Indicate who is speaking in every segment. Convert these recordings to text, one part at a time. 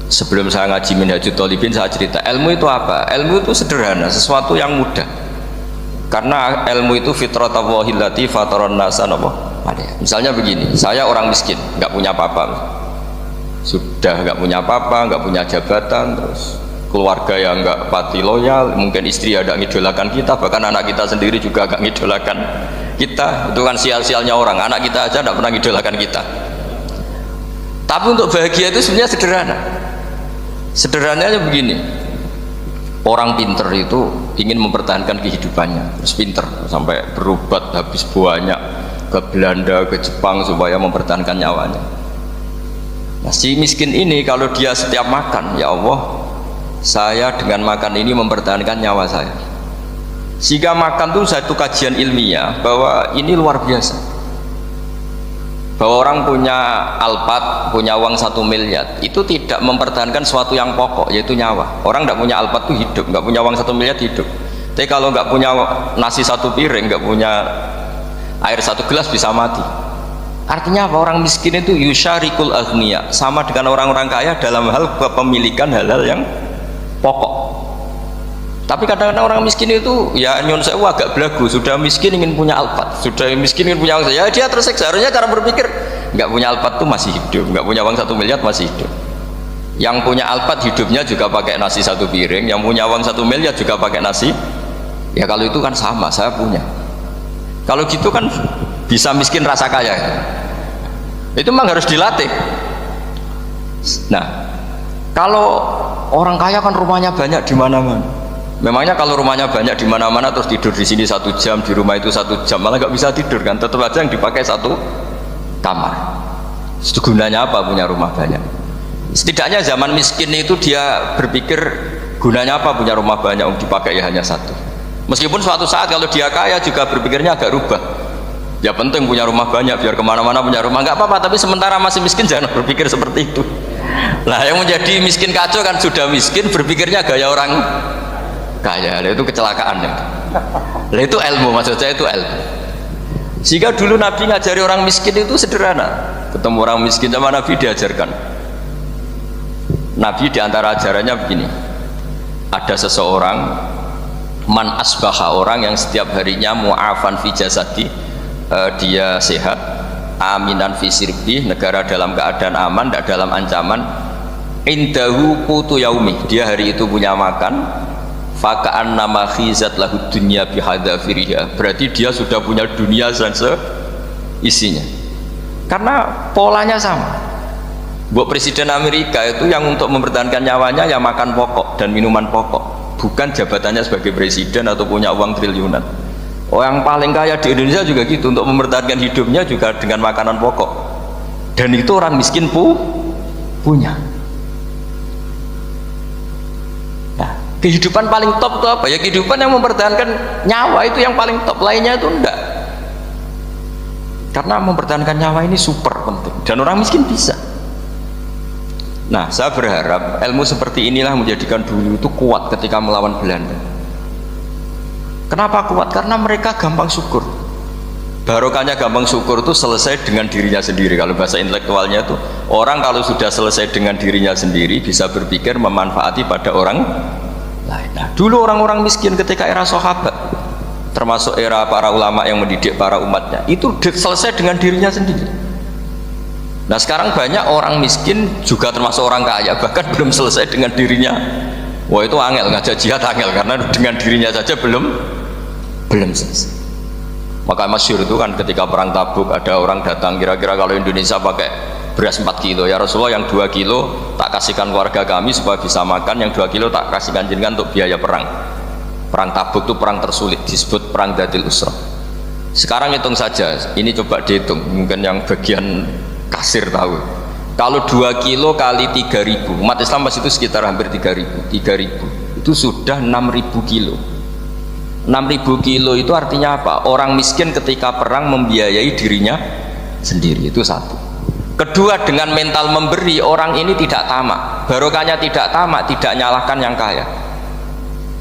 Speaker 1: Sebelum saya ngaji Minhajul Thalibin saya cerita ilmu itu apa? Ilmu itu sederhana, sesuatu yang mudah. Karena ilmu itu fitratallahi allati fataran nasa misalnya begini, saya orang miskin, nggak punya apa-apa, sudah nggak punya apa-apa, nggak punya jabatan, terus keluarga yang nggak pati loyal, mungkin istri ada ngidolakan kita, bahkan anak kita sendiri juga agak ngidolakan kita. Itu kan sial-sialnya orang, anak kita aja nggak pernah ngidolakan kita. Tapi untuk bahagia itu sebenarnya sederhana. Sederhananya begini, orang pinter itu ingin mempertahankan kehidupannya, terus pinter sampai berobat habis banyak ke Belanda, ke Jepang supaya mempertahankan nyawanya. Nah, si miskin ini kalau dia setiap makan, ya Allah, saya dengan makan ini mempertahankan nyawa saya. Sehingga makan itu satu kajian ilmiah bahwa ini luar biasa. Bahwa orang punya Alphard, punya uang 1 miliar, itu tidak mempertahankan sesuatu yang pokok, yaitu nyawa. Orang tidak punya Alphard itu hidup, nggak punya uang 1 miliar hidup. Tapi kalau nggak punya nasi 1 piring, nggak punya air 1 gelas, bisa mati. Artinya apa? Orang miskin itu yusyarikul aghniya, sama dengan orang-orang kaya dalam hal kepemilikan hal-hal yang pokok. Tapi kadang-kadang orang miskin itu ya nyon sewu agak belagu, sudah miskin ingin punya Alphard, sudah miskin ingin punya uang, ya dia tersiksa. Harusnya cara berpikir, nggak punya Alphard tuh masih hidup, nggak punya uang 1 miliar masih hidup. Yang punya Alphard hidupnya juga pakai nasi 1 piring, yang punya uang 1 miliar juga pakai nasi. Ya kalau itu kan sama, saya punya. Kalau gitu kan bisa miskin rasa kaya. Itu memang harus dilatih. Nah, kalau orang kaya kan rumahnya banyak di mana-mana. Memangnya kalau rumahnya banyak di mana-mana terus tidur di sini 1 jam, di rumah itu 1 jam, malah nggak bisa tidur kan? Tetap aja yang dipakai 1 kamar. Itu gunanya apa punya rumah banyak? Setidaknya zaman miskin itu dia berpikir gunanya apa punya rumah banyak, dipakai ya hanya 1. Meskipun suatu saat kalau dia kaya juga berpikirnya agak rubah. Ya penting punya rumah banyak biar kemana-mana punya rumah, nggak apa-apa. Tapi sementara masih miskin jangan berpikir seperti itu. Nah, yang menjadi miskin kacau kan sudah miskin berpikirnya gaya orang kaya, itu kecelakaan ya. Nah, itu ilmu, maksud saya itu ilmu. Sehingga dulu Nabi ngajari orang miskin itu sederhana. Ketemu orang miskin sama Nabi diajarkan. Nabi diantara ajarannya begini. Ada seseorang man asbaha, orang yang setiap harinya mu'afan fi jasadi, dia sehat, aminan fi sirbi, negara dalam keadaan aman, tidak dalam ancaman, indahu qutu yaumi, dia hari itu punya makan, faka'an nama khizat lahu dunya bihadzafiriha, berarti dia sudah punya dunia dan seisinya. Karena polanya sama. Buat Presiden Amerika itu yang untuk mempertahankan nyawanya ya makan pokok dan minuman pokok, bukan jabatannya sebagai presiden atau punya uang triliunan. Yang paling kaya di Indonesia juga gitu, untuk mempertahankan hidupnya juga dengan makanan pokok, dan itu orang miskin punya. Nah, kehidupan paling top itu apa? Ya kehidupan yang mempertahankan nyawa, itu yang paling top, lainnya itu enggak. Karena mempertahankan nyawa ini super penting, dan orang miskin bisa. Nah, saya berharap ilmu seperti inilah menjadikan dulu itu kuat ketika melawan Belanda. Kenapa kuat? Karena mereka gampang syukur. Barokahnya gampang syukur itu selesai dengan dirinya sendiri. Kalau bahasa intelektualnya itu, orang kalau sudah selesai dengan dirinya sendiri bisa berpikir memanfaati pada orang lain. Nah, dulu orang-orang miskin ketika era sahabat, termasuk era para ulama yang mendidik para umatnya, itu selesai dengan dirinya sendiri. Nah, sekarang banyak orang miskin juga termasuk orang kaya, bahkan belum selesai dengan dirinya. Wah, itu angel, ngajak jihad angel, karena dengan dirinya saja belum selesai. Maka masyhur itu kan ketika perang Tabuk, ada orang datang, kira-kira kalau Indonesia pakai beras 4 kilo, ya Rasulullah yang 2 kilo tak kasihkan keluarga kami supaya bisa makan, yang 2 kilo tak kasihkan jenengan untuk biaya perang. Perang Tabuk itu perang tersulit, disebut perang Dhatil Usrah. Sekarang hitung saja, ini coba dihitung, mungkin yang bagian kasir tahu. Kalau 2 kilo kali 3.000, umat Islam pas itu sekitar hampir 3.000, itu sudah 6.000 kilo. 6.000 kilo itu artinya apa? Orang miskin ketika perang membiayai dirinya sendiri, itu satu. Kedua, dengan mental memberi, orang ini tidak tamak. Barokahnya tidak tamak, tidak nyalahkan yang kaya.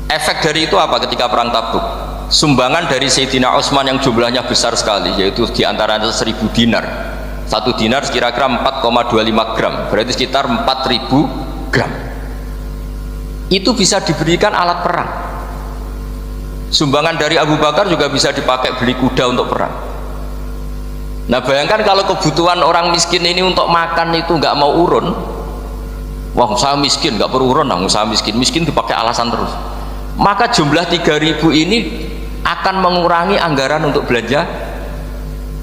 Speaker 1: Efek dari itu apa ketika perang Tabuk? Sumbangan dari Sayyidina Utsman yang jumlahnya besar sekali, yaitu diantaranya 1.000 dinar. 1 dinar kira-kira 4,25 gram, berarti sekitar 4.000 gram. Itu bisa diberikan alat perang. Sumbangan dari Abu Bakar juga bisa dipakai beli kuda untuk perang. Nah bayangkan kalau kebutuhan orang miskin ini untuk makan itu nggak mau urun, wah saya miskin nggak perlu urun, saya miskin dipakai alasan terus, maka jumlah 3.000 ini akan mengurangi anggaran untuk belanja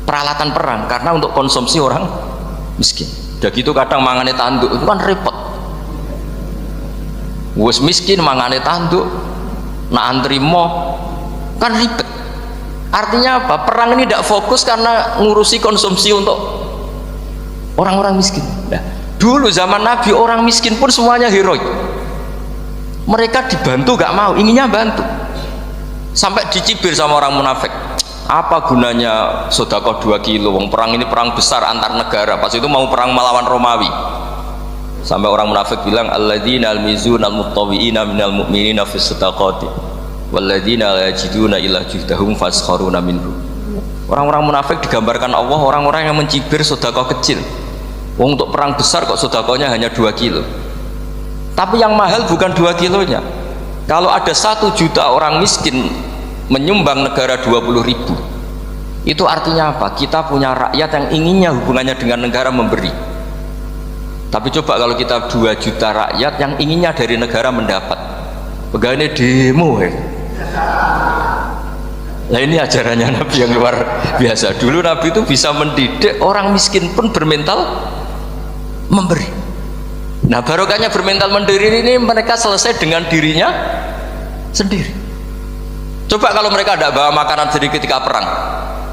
Speaker 1: peralatan perang karena untuk konsumsi orang miskin. Udah gitu kadang mangane tanduk itu kan repot, wes miskin mangane tanduk nak antri mo kan ribet. Artinya apa? Perang ini tidak fokus karena ngurusi konsumsi untuk orang-orang miskin. Nah, dulu zaman Nabi orang miskin pun semuanya heroik. Mereka dibantu gak mau, inginnya bantu. Sampai dicibir sama orang munafik. Apa gunanya sedekah 2 kilo? Wong perang ini perang besar antar negara. Pas itu mau perang melawan Romawi. Sampai orang munafik bilang alladzina almizuna almuttawwi'ina minal mu'minina fis sadaqati walladzina la yajiduna illa juhdahum faskharuna minhu. Orang-orang munafik digambarkan Allah orang-orang yang mencibir sedekah kecil. Wong untuk perang besar kok sedekahnya hanya 2 kilo. Tapi yang mahal bukan 2 kilonya. Kalau ada 1 juta orang miskin menyumbang negara 20.000, itu artinya apa? Kita punya rakyat yang inginnya hubungannya dengan negara memberi. Tapi coba kalau kita 2 juta rakyat yang inginnya dari negara mendapat, pegawai demo ya. Nah ini ajarannya Nabi yang luar biasa. Dulu Nabi itu bisa mendidik orang miskin pun bermental memberi. Nah barokahnya bermental memberi ini mereka selesai dengan dirinya sendiri. Coba kalau mereka tidak bawa makanan sendiri ketika perang,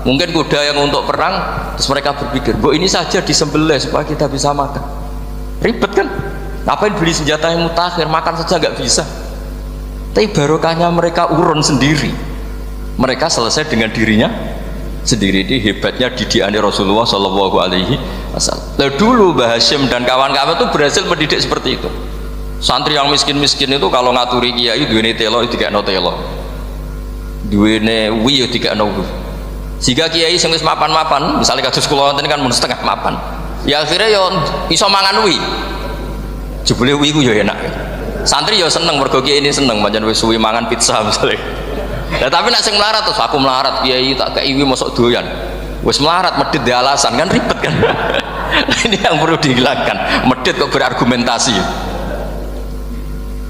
Speaker 1: mungkin kuda yang untuk perang, terus mereka berpikir, bu ini saja disembelih supaya kita bisa makan. Ribet kan? Ngapain beli senjata yang mutakhir, makan saja nggak bisa. Tapi barokahnya mereka urun sendiri, mereka selesai dengan dirinya sendiri. Ini hebatnya didikan Rasulullah Shallallahu Alaihi Wasallam. Dulu Mbah Hashim dan kawan-kawan itu berhasil mendidik seperti itu. Santri yang miskin-miskin itu kalau ngaturi kiai duwene telo dikekno telo, duwene wi dikekno wi. Jika kiai sing wis mapan-mapan, misalnya kados kula wonten kan mun setengah mapan, ya akhirnya yo iso mangan wi. Jebule wi ku yo enak. Santri ya seneng mergo kiai ini seneng pancen wis suwi mangan pizza misalnya. Nah, tapi nek sing melarat terus aku melarat kiai tak kei mosok doyan. Wis melarat medhit di alasan kan ribet kan. Ini yang perlu dihilangkan. Medhit kok berargumentasi.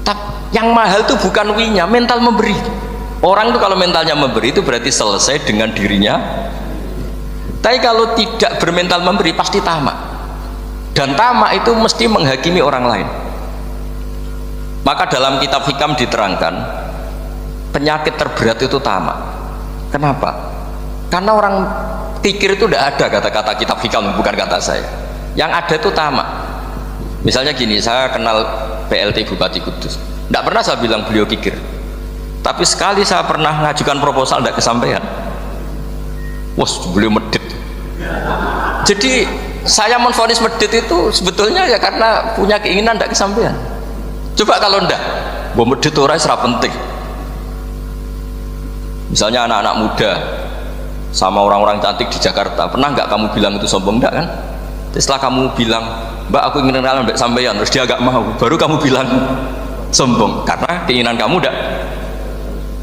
Speaker 1: Tapi yang mahal itu bukan winya, mental memberi. Orang itu kalau mentalnya memberi itu berarti selesai dengan dirinya. Tapi kalau tidak bermental memberi pasti tamak. Dan tamak itu mesti menghakimi orang lain. Maka dalam kitab Hikam diterangkan penyakit terberat itu tamak. Kenapa? Karena orang pikir itu tidak ada kata-kata kitab Hikam, bukan kata saya. Yang ada itu tamak. Misalnya gini, saya kenal PLT Bupati Kudus, tidak pernah saya bilang beliau kikir, tapi sekali saya pernah ngajukan proposal tidak kesampaian. Wah, beliau medit. Jadi saya menvonis medit itu sebetulnya ya karena punya keinginan tidak kesampaian. Coba kalau ndak, mau medit orang serap penting. Misalnya anak-anak muda sama orang-orang cantik di Jakarta, pernah nggak kamu bilang itu sombong? Ndak kan? Setelah kamu bilang, Mbak aku ingin kenalan Mbak sampeyan, terus dia agak mau, baru kamu bilang sombong karena keinginan kamu ndak.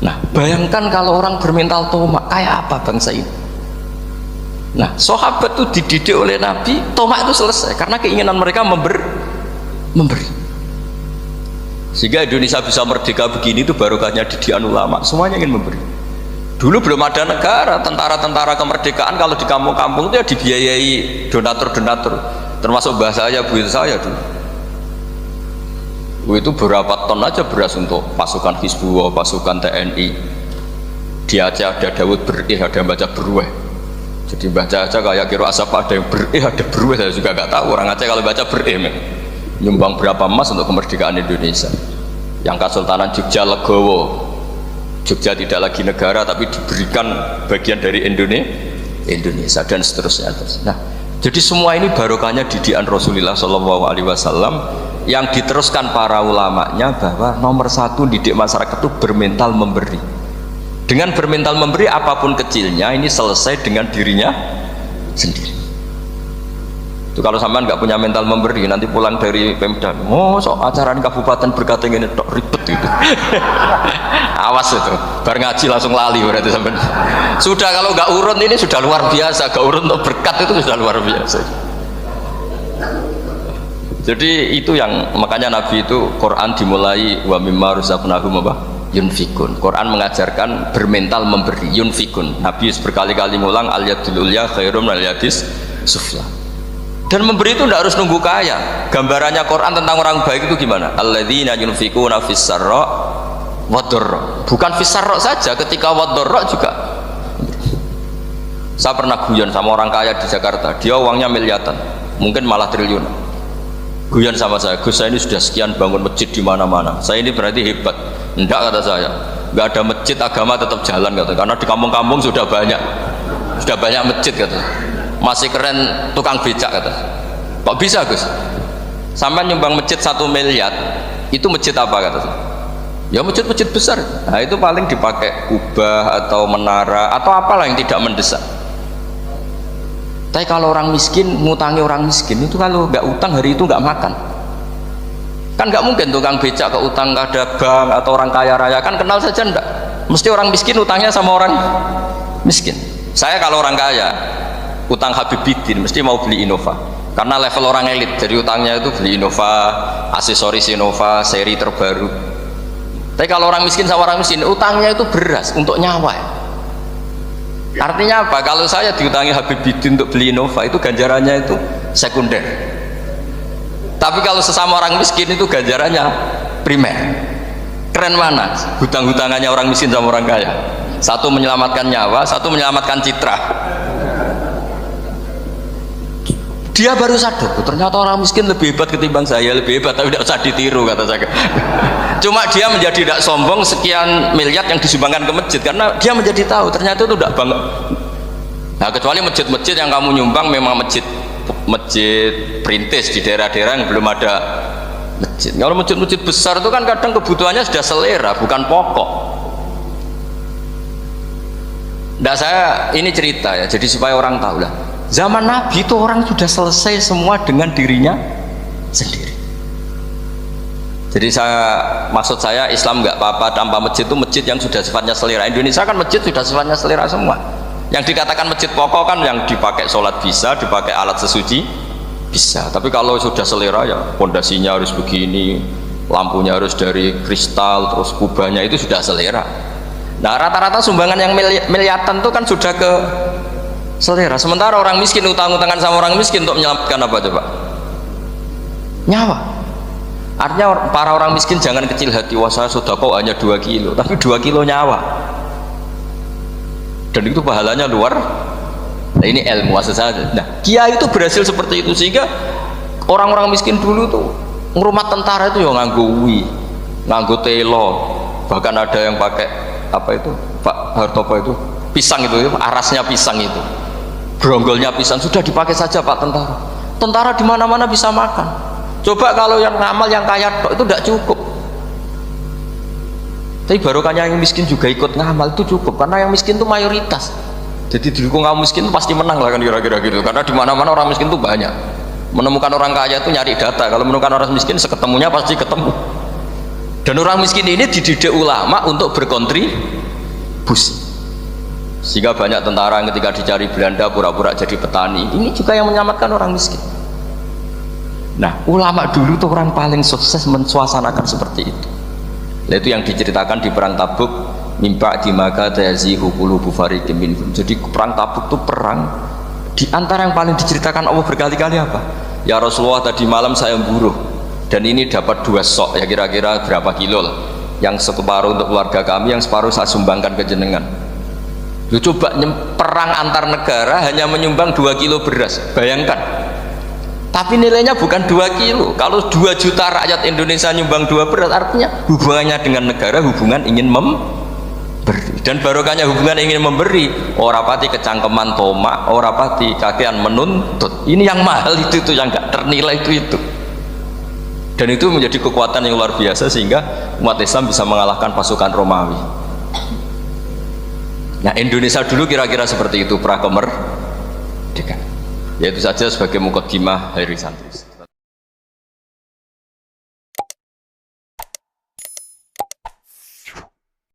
Speaker 1: Nah, bayangkan kalau orang bermental tomak, kayak apa bangsa ini? Nah, sahabat itu dididik oleh Nabi, tomak itu selesai karena keinginan mereka memberi. Sehingga Indonesia bisa merdeka begini itu barokahnya didikan ulama, semuanya ingin memberi. Dulu belum ada negara, tentara-tentara kemerdekaan kalau di kampung-kampung itu ya dibiayai donatur-donatur, termasuk mbah saya, bu saya dulu. Itu berapa ton aja beras untuk pasukan Hizbullah, pasukan TNI. Di Aceh ada Dawud berih, ada yang baca berweh. Jadi baca aja kayak kira asap ada yang berih, ada berweh, saya juga nggak tahu. Orang Aceh kalau baca berih, nyumbang berapa emas untuk kemerdekaan Indonesia. Yang Kesultanan Jogja Legowo, Jogja tidak lagi negara tapi diberikan bagian dari Indonesia dan seterusnya. Nah, jadi semua ini barokahnya didikan Rasulullah SAW yang diteruskan para ulamanya bahwa nomor 1 didik masyarakat itu bermental memberi. Dengan bermental memberi apapun kecilnya ini selesai dengan dirinya sendiri. Itu kalau sampean nggak punya mental memberi, nanti pulang dari Pemda, oh sok acara di kabupaten berkata ini tok ribet gitu. Awas itu, bar ngaji langsung lali berarti sampean. Sudah kalau nggak urun ini sudah luar biasa, nggak urun untuk berkat itu sudah luar biasa. Jadi itu yang makanya Nabi itu Quran dimulai wa mimma razaqnahum yunfikun. Quran mengajarkan bermental memberi, yunfikun. Nabi berkali-kali ngulang al yadul ulya khairum al yadis sufla. Dan memberi itu tidak harus nunggu kaya. Gambarannya Quran tentang orang baik itu gimana? Alladzina yunfikuna fis sarra wad dharra. Bukan fis sarra saja, ketika wad dharra juga. Saya pernah guyon sama orang kaya di Jakarta. Dia uangnya miliaran, mungkin malah triliunan. Guyon sama saya, Gus saya ini sudah sekian bangun masjid di mana-mana. Saya ini berarti hebat. Enggak, kata saya. Enggak ada masjid, agama tetap jalan kata. Karena di kampung-kampung sudah banyak masjid kata. Masih keren tukang becak kata. Kok bisa Gus? Sampai nyumbang masjid 1 miliar, itu masjid apa kata saya? Ya masjid-masjid besar. Nah itu paling dipakai kubah atau menara atau apalah yang tidak mendesak. Tapi kalau orang miskin, ngutangi orang miskin itu kalau nggak utang hari itu nggak makan. Kan nggak mungkin tukang becak ke utang ada bank atau orang kaya raya, kan kenal saja enggak. Mesti orang miskin utangnya sama orang miskin. Saya kalau orang kaya utang Habibidin mesti mau beli Innova karena level orang elit, jadi utangnya itu beli Innova, aksesoris Innova seri terbaru. Tapi kalau orang miskin sama orang miskin utangnya itu beras untuk nyawa ya. Artinya apa? Kalau saya diutangi Habibidin untuk beli Innova itu ganjarannya itu sekunder, tapi kalau sesama orang miskin itu ganjarannya primer. Keren mana hutang-hutangannya orang miskin sama orang kaya? Satu menyelamatkan nyawa, satu menyelamatkan citra. Dia baru sadar, ternyata orang miskin lebih hebat ketimbang saya, lebih hebat, tapi tidak usah ditiru kata saya. Cuma dia menjadi tidak sombong sekian miliar yang disumbangkan ke masjid, karena dia menjadi tahu ternyata itu tidak banget. Nah kecuali masjid-masjid yang kamu nyumbang memang masjid perintis di daerah-daerah yang belum ada masjid. Kalau masjid-masjid besar itu kan kadang kebutuhannya sudah selera, bukan pokok. Nah saya ini cerita ya, jadi supaya orang tahu lah. Zaman Nabi itu orang sudah selesai semua dengan dirinya sendiri. Jadi maksud saya Islam nggak apa-apa tanpa masjid, itu masjid yang sudah sifatnya selera. Indonesia kan masjid sudah sifatnya selera semua. Yang dikatakan masjid pokok kan yang dipakai sholat bisa, dipakai alat sesuci bisa. Tapi kalau sudah selera ya pondasinya harus begini, lampunya harus dari kristal, terus kubahnya itu sudah selera. Nah rata-rata sumbangan yang miliatan itu kan sudah ke selera. Sementara orang miskin utang-utangan sama orang miskin untuk menyelamatkan apa coba? Nyawa. Artinya para orang miskin jangan kecil hati, wah saya sedekah hanya 2 kilo, tapi 2 kilo nyawa. Dan itu pahalanya luar. Nah ini ilmu saja. Nah kiai itu berhasil seperti itu sehingga orang-orang miskin dulu tuh ngurmat tentara itu ya nganggo wi, nganggo telo, bahkan ada yang pakai apa itu Pak Hartopo itu pisang itu arasnya pisang itu, gronggolnya pisang sudah dipakai saja Pak tentara. Tentara di mana-mana bisa makan. Coba kalau yang ngamal yang kaya itu tidak cukup. Tapi barokahnya yang miskin juga ikut ngamal itu cukup, karena yang miskin itu mayoritas. Jadi didukung kaum miskin itu pasti menang lah kan kira-kira gitu. Karena di mana-mana orang miskin itu banyak. Menemukan orang kaya itu nyari data. Kalau menemukan orang miskin seketemunya pasti ketemu. Dan orang miskin ini dididik ulama untuk berkontribusi. Sehingga banyak tentara yang ketika dicari Belanda pura-pura jadi petani. Ini juga yang menyelamatkan orang miskin. Nah, ulama dulu tuh orang paling sukses mensuasanakan seperti itu. Nah, itu yang diceritakan di perang Tabuk, mimpa di maka tayazihu qulubu fariqin minhum. Jadi perang Tabuk itu perang di antara yang paling diceritakan Allah berkali-kali apa? Ya Rasulullah, tadi malam saya buruh dan ini dapat 2 sok, ya kira-kira berapa kilo lah. Yang separuh untuk keluarga kami, yang separuh saya sumbangkan ke jenengan. Lu coba perang antar negara hanya menyumbang 2 kilo beras, bayangkan. Tapi nilainya bukan 2 kilo. Kalau 2 juta rakyat Indonesia nyumbang 2 beras, artinya hubungannya dengan negara hubungan ingin memberi. Dan barokahnya hubungan ingin memberi, ora pati kecangkeman tomak, ora pati kakean menuntut. Ini yang mahal itu yang gak ternilai itu. Dan itu menjadi kekuatan yang luar biasa sehingga umat Islam bisa mengalahkan pasukan Romawi. Nah Indonesia dulu kira-kira seperti itu pra kemerdekaan. Yaitu saja sebagai mukaddimah hari santri.